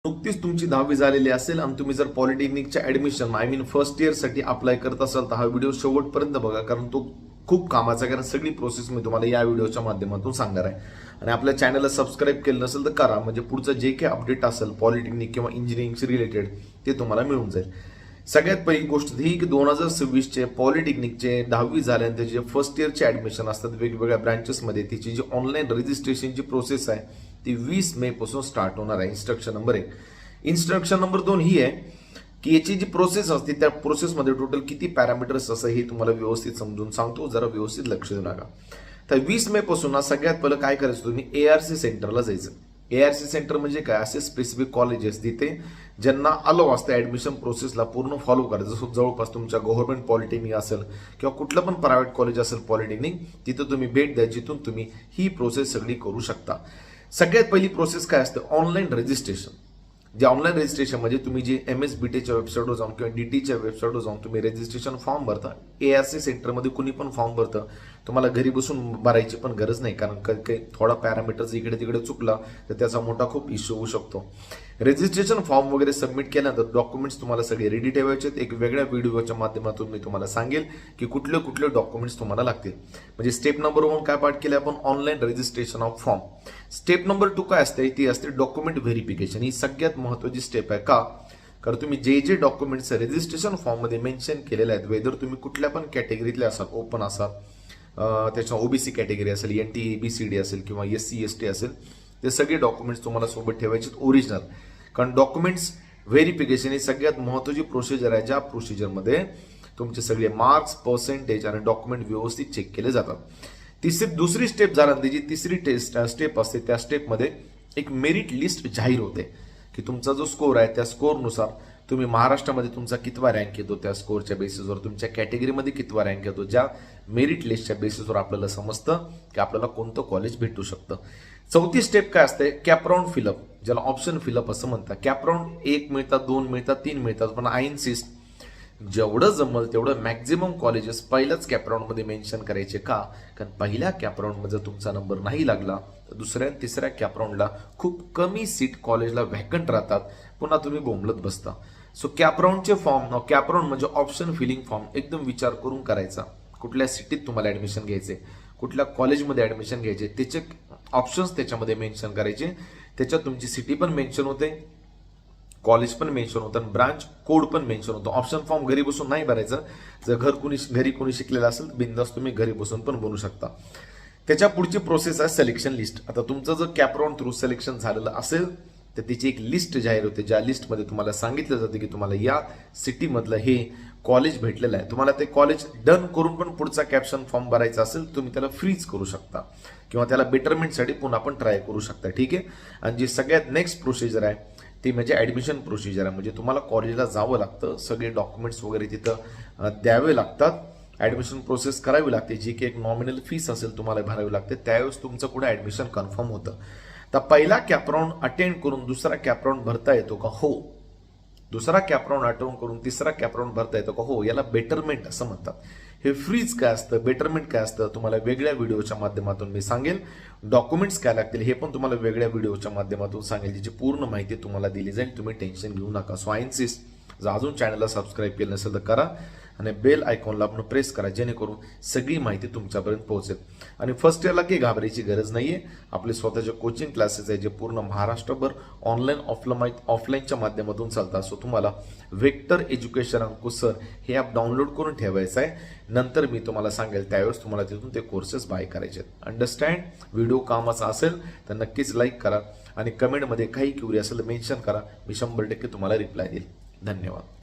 नुकतीच तुमची 10वी झालेली असेल आणि तुम्ही जर पॉलिटेक्निकच्या ऍडमिशन फर्स्ट इयर साठी अप्लाय करत असाल तर हा व्हिडिओ शेवटपर्यंत बघा, कारण तो खूप कामाचा आहे. कारण सगळी प्रोसेस मी तुम्हाला या व्हिडिओच्या माध्यमातून सांगणार आहे. आणि आपल्या चॅनलला सबस्क्राईब केलं नसेल तर करा, म्हणजे पुढचं जे काही अपडेट असेल पॉलिटेक्निक किंवा इंजिनिअरिंगशी रिलेटेड ते तुम्हाला मिळून जाईल. सगळ्यात पहिली गोष्ट ही की 2026चे पॉलिटेक्निकचे 10वी झाल्यानंतर जे फर्स्ट इयरचे ऍडमिशन असतात वेगवेगळ्या ब्रांचेसमध्ये, त्याची जी ऑनलाईन रजिस्ट्रेशनची प्रोसेस आहे ती 20 मे पासून स्टार्ट होणार आहे. Instruction number 1. इन्स्ट्रक्शन नंबर 2 ही आहे की याची जी प्रोसेस असते त्या प्रोसेसमध्ये टोटल किती पॅरामीटर्स असं हे तुम्हाला व्यवस्थित समजून सांगतो, जरा व्यवस्थित लक्ष देऊ नका. तर 20 मे पासून ना सगळ्यात पहिलं काय करायचं, तुम्ही ARC सेंटरला जायचं. ARC सेंटर म्हणजे काय, असे स्पेसिफिक कॉलेजेस जिथे ज्यांना अलाव असतं ऍडमिशन प्रोसेसला पूर्ण फॉलो करायचं. जसं जवळपास तुमच्या गव्हर्नमेंट पॉलिटेक्निक असेल किंवा कुठलं पण प्रायव्हेट कॉलेज असेल पॉलिटेक्निक, तिथं तुम्ही भेट द्या, जिथून तुम्ही ही प्रोसेस सगळी करू शकता. सगळ्यात पहिली प्रोसेस काय असते, ऑनलाईन रजिस्ट्रेशन. जे ऑनलाईन रजिस्ट्रेशन म्हणजे तुम्ही जे MSBTच्या वेबसाईटवर जाऊन किंवा DTच्या वेबसाईटवर जाऊन तुम्ही रजिस्ट्रेशन फॉर्म भरता. ARC सेंटरमध्ये कुणी पण फॉर्म भरतं, तुम्हाला घरी बसून भरायची पण गरज नाही, कारण काही थोडा पॅरामीटर्स इकडे तिकडे चुकला तर त्याचा मोठा खूप इश्यू होऊ शकतो. रजिस्ट्रेशन फॉर्म वगैरे सबमिट केल्यानंतर डॉक्युमेंट्स तुम्हाला सगळे रेडी ठेवायचे. एक वेगळ्या व्हिडिओच्या माध्यमातून मी तुम्हाला सांगेल की कुठले कुठले डॉक्युमेंट्स तुम्हाला लागतील. म्हणजे स्टेप नंबर 1 काय पाठ केले आपण, online registration of form. Step number 2 काय असते, ती असते डॉक्युमेंट व्हेरिफिकेशन. ही सगळ्यात महत्त्वाची स्टेप आहे. का, कारण तुम्ही जे डॉक्युमेंट्स रजिस्ट्रेशन फॉर्म मध्ये मेन्शन केलेले आहेत, वेदर तुम्ही कुठल्या पण कॅटेगरीतले असाल, ओपन असाल, त्याच्या OBC कॅटेगरी असेल, NT ABCD असेल किंवा SC ST असेल, ते सगळे डॉक्युमेंट्स तुम्हाला सोबत ठेवायचे ओरिजिनल. कारण डॉक्युमेंट्स व्हेरिफिकेशन ही सगळ्यात महत्त्वाची प्रोसिजर आहे, ज्या प्रोसिजरमध्ये तुमचे सगळे मार्क्स, पर्सेंटेज आणि डॉक्युमेंट व्यवस्थित चेक केले जातात. दुसरी स्टेप झाल्यानंतर जी तिसरी स्टेप असते, त्या स्टेपमध्ये एक मेरिट लिस्ट जाहीर होते की तुमचा जो स्कोर आहे त्या स्कोरनुसार तुम्ही महाराष्ट्रामध्ये तुमचा कितवा रँक येतो, त्या स्कोरच्या बेसिसवर तुमच्या कॅटेगरीमध्ये कितवा रँक येतो, ज्या मेरिट लिस्टच्या बेसिसवर आपल्याला समजतं की आपल्याला कोणतं कॉलेज भेटू शकतं. चौथी स्टेप काय असते, कॅपराऊंड फिलअप, ज्याला ऑप्शन फिलअप असं म्हणतात. कॅपराऊंड 1 मिळतात, 2 मिळतात, 3 मिळतात, पण आय इन्सिस्ट जेवढं जमल तेवढं मॅक्झिमम कॉलेजेस पहिल्याच कॅपराऊंडमध्ये मेन्शन करायचे. का, कारण पहिल्या कॅपराऊंडमध्ये जर तुमचा नंबर नाही लागला तर दुसऱ्या तिसऱ्या कॅपराऊंडला खूप कमी सीट कॉलेजला व्हॅकंट राहतात, पुन्हा तुम्ही बोंबलत बसता. सो कॅपराऊंडचे फॉर्म, कॅपराऊंड म्हणजे ऑप्शन फिलिंग फॉर्म एकदम विचार करून करायचा. कुठल्या सिटीत तुम्हाला ऍडमिशन घ्यायचे, कुठल्या कॉलेजमध्ये ऍडमिशन घ्यायचे, त्याचे ऑप्शन्स त्याच्यामध्ये मेन्शन करायचे. त्याच्यात तुमची सिटी पण मेन्शन होते, कॉलेज पण मेन्शन होतं, ब्रांच कोड पण मेन्शन होतं. ऑप्शन फॉर्म घरी बसून नाही भरायचं. जर घरी कोणी शिकलेलं असेल बिंदास तुम्ही घरी बसून पण बनवू शकता. त्याच्या पुढची प्रोसेस आहे सिलेक्शन लिस्ट. आता तुमचं जर कॅपराऊंड थ्रू सिलेक्शन झालेलं असेल तर त्याची एक लिस्ट जाहीर होते, ज्या लिस्टमध्ये तुम्हाला सांगितलं जातं की तुम्हाला या सिटीमधलं हे कॉलेज भेटलेलं आहे. तुम्हाला ते कॉलेज डन करून पण पुढचा कॅप्शन फॉर्म भरायचा असेल तुम्ही त्याला फ्रीज करू शकता किंवा त्याला बेटरमेंटसाठी पुन्हा पण ट्राय करू शकता. ठीक आहे. आणि जी सगळ्यात नेक्स्ट प्रोसिजर आहे ती म्हणजे ऍडमिशन प्रोसिजर आहे. म्हणजे तुम्हाला कॉलेजला जावं लागतं, सगळे डॉक्युमेंट्स वगैरे तिथं द्यावे लागतात, ऍडमिशन प्रोसेस करावी लागते, जी की एक नॉमिनल फीस असेल तुम्हाला भरावी लागते. त्यावेळेस तुमचं कुठे ऍडमिशन कन्फर्म होतं. तर पहिला कॅपराऊंड अटेंड करून दुसरा कॅपराऊंड भरता येतो का, हो. दुसरा कॅपराऊंड अटेंड करून तिसरा कॅपराऊंड भरता येतो का, हो. याला बेटरमेंट असं म्हणतात. हे फ्रीज काय असतं, बेटरमेंट काय असतं, तुम्हाला वेगळ्या व्हिडिओच्या माध्यमातून मी सांगेल. डॉक्युमेंट्स काय लागतील हे पण तुम्हाला वेगळ्या व्हिडिओच्या माध्यमातून सांगेल, जिची पूर्ण माहिती तुम्हाला दिली जाईल. तुम्ही टेन्शन घेऊ नका. सो आय इन्सिस्ट, जर अजून चॅनलला सबस्क्राईब केलं नसेल तर करा आणि बेल आयकॉनला आपण प्रेस करा, जेणेकरून सगळी माहिती तुमच्यापर्यंत पोहोचेल. आणि फर्स्ट इयरला काही घाबरायची गरज नाहीये. आपले स्वतःचे कोचिंग क्लासेस आहे जे पूर्ण महाराष्ट्रभर ऑनलाईन ऑफलाईनच्या माध्यमातून चालतात. सो तुम्हाला वेक्टर एज्युकेशन अंकुश सर हे ॲप डाउनलोड करून ठेवायचं आहे. नंतर मी तुम्हाला सांगेल त्यावेळेस तुम्हाला तिथून ते कोर्सेस बाय करायचे आहेत. अंडरस्टँड. व्हिडिओ कामाचा असेल तर नक्कीच लाईक करा आणि कमेंटमध्ये काही क्युरी असेल तर मेन्शन करा. मी 100% तुम्हाला रिप्लाय देईल. धन्यवाद.